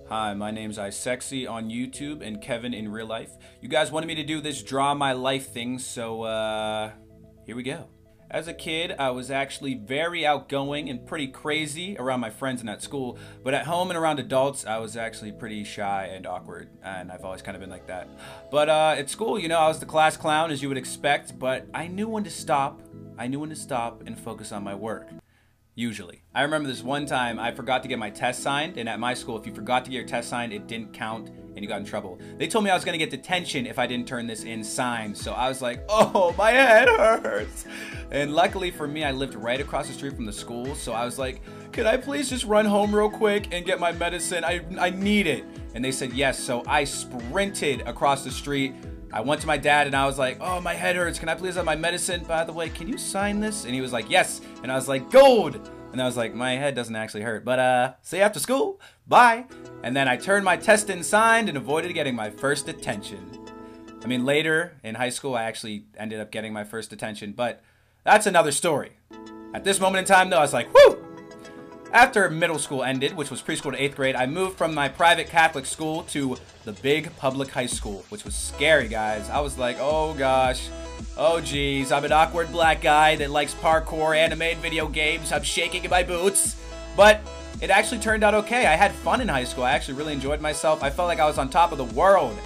Hi, my name's iSexy on YouTube and Kevin in real life. You guys wanted me to do this draw my life thing, so here we go. As a kid, I was actually very outgoing and pretty crazy around my friends and at school, but at home and around adults, I was actually pretty shy and awkward, and I've always kind of been like that. But at school, I was the class clown, as you would expect, but I knew when to stop. I knew when to stop and focus on my work. Usually. I remember this one time I forgot to get my test signed, and at my school, if you forgot to get your test signed, it didn't count and you got in trouble. They told me I was gonna get detention if I didn't turn this in signed, so I was like, oh, my head hurts. And luckily for me, I lived right across the street from the school, so I was like, could I please just run home real quick and get my medicine? I need it. And they said yes, so I sprinted across the street. I went to my dad and I was like, oh, my head hurts. Can I please have my medicine? By the way, can you sign this? And he was like, yes. And I was like, gold. And I was like, my head doesn't actually hurt. But see you after school. Bye. And then I turned my test in signed and avoided getting my first detention. I mean, later in high school, I actually ended up getting my first detention. But that's another story. At this moment in time, though, I was like, whoo! After middle school ended, which was preschool to 8th grade, I moved from my private Catholic school to the big public high school, which was scary, guys. I was like, oh gosh, oh geez, I'm an awkward black guy that likes parkour, animated video games, I'm shaking in my boots. But it actually turned out okay. I had fun in high school. I actually really enjoyed myself. I felt like I was on top of the world.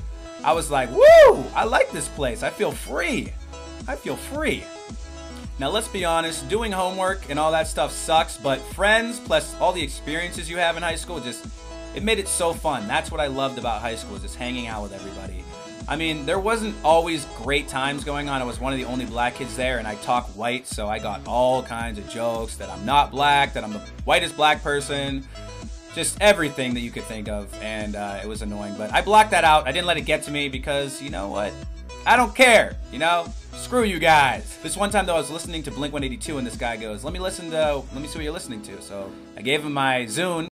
I was like, woo, I like this place. I feel free. I feel free. Now, let's be honest, doing homework and all that stuff sucks, but friends plus all the experiences you have in high school, it made it so fun. That's what I loved about high school, just hanging out with everybody. I mean, there wasn't always great times going on. I was one of the only black kids there, and I talk white, so I got all kinds of jokes that I'm not black, that I'm the whitest black person, just everything that you could think of, and it was annoying. But I blocked that out. I didn't let it get to me because, you know what? I don't care, Screw you guys. This one time, though, I was listening to Blink-182, and this guy goes, let me see what you're listening to. So I gave him my Zune.